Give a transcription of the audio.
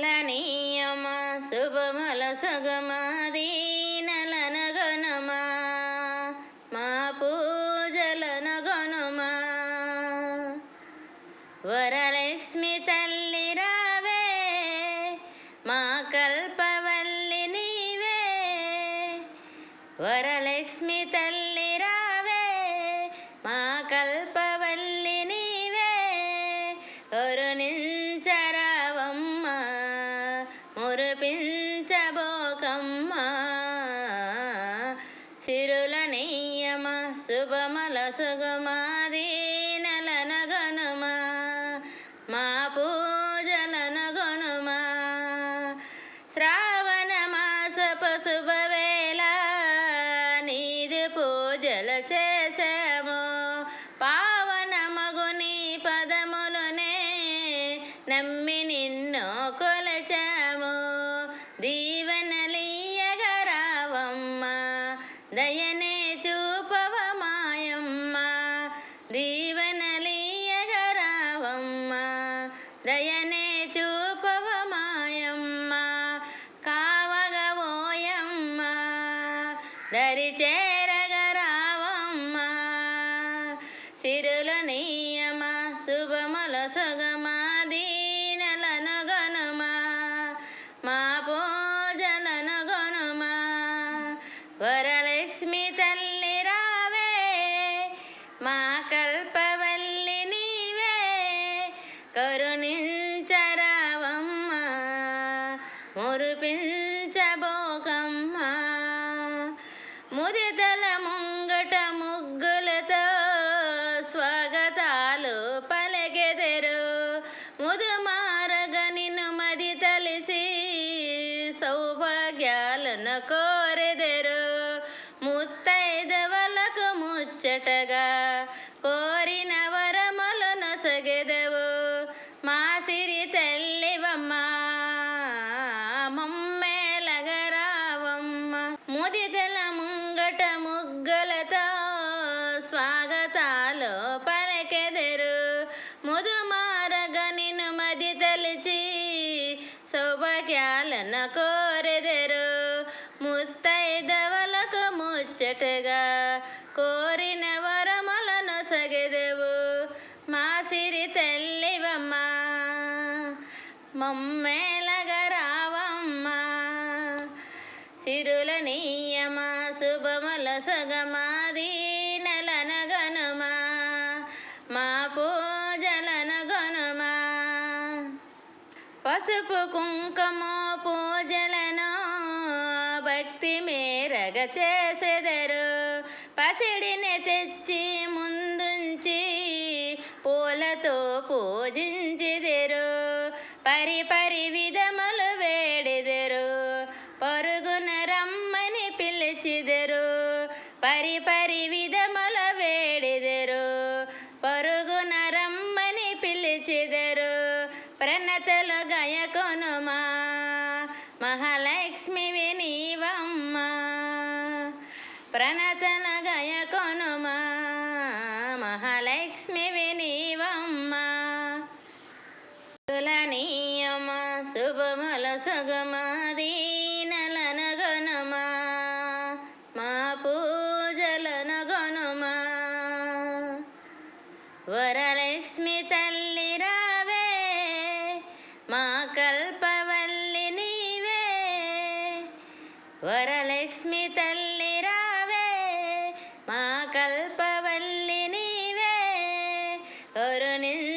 సిరులనీయమ శుభమల సుగమదీనలనగనమా మా పూజలనగనుమా వరలక్ష్మి తల్లి రావే మా కల్పవల్లి నీవే వరలక్ష్మి తల్లి రావే మా కల్పవల్లి నీవే కరుణించరావమ్మ మురిపించబోకమ్మ సిరులనీయమ శుభమల సుగమదీనలనగనుమా మా పూజలనగనుమా శ్రావణ మాసపు శుభవేళ నీది పూజలు చేసాము పావన మగుని పదములనే నమ్మి నిన్ను కొలచాము దీవెనలీయగా రావమ్మ దయనే చూపవ మాయమ్మ దీవెనలీయగా రావమ్మ దయనే చూపవ మాయమ్మ కావగా ఓయమ్మ దరి చేరగా రావమ్మ సిరులనీయమ శుభమల సుగమదీనలనగనుమా మా పూజలనగనుమా వరలక్ష్మి తల్లి రావే మా కల్పవల్లి నీవే కరుణించరావమ్మ మురిపించబోకమ్మ ముదితల ముంగట ముగ్గులతో స్వాగతాలు పలికెదరు ముదుమారగ నిన్ను మది తలిసి సౌభాగ్యాలను కోరెదరు ముత్తైదవలకు ముచ్చటగా కోరిన వరములను సగెదవు మా సిరి తల్లివమ్మ మమ్మేలగరావమ్మ ముదితల ముంగట ముగ్గులతో స్వాగతాలు పలికెదరు ముదుమారగ నిన్ను మది తలిచి సౌభాగ్యాలను కోరెదరు ముత్తైదవలకు ముచ్చటగా కోరిన వరములను సగెదవు మా సిరి తల్లివమ్మ మమ్మేలగరావమ్మ సిరులనీయమ శుభమల సుగమదీనలనగనుమా మా పూజలనగనుమా పసుపు కుంకుమ పూజలను భక్తి మేరగ చేసెదరు పసిడిని తెచ్చి ముందుంచి పూలతో పూజించెదరు పరిపరి విధములు వేడెదరు పరుగున రమ్మని పిలిచెదరు పరిపరి విధముల వేడెదరు పరుగున రమ్మని పిలిచెదరు ప్రణతలు గయకొనుమా మహాలక్ష్మివి నీవమ్మ ప్రణతల గయకొనుమా మహాలక్ష్మివి నీవమ్మ సిరులనీయమ శుభమల సుగమదీనలనగనుమా మా పూజలనగనుమా వరలక్ష్మి తల్లి రావే మా కల్పవల్లి నీవే వరలక్ష్మి తల్లి రావే మా కల్పవల్లి నీవే కరుణించరావమ్మ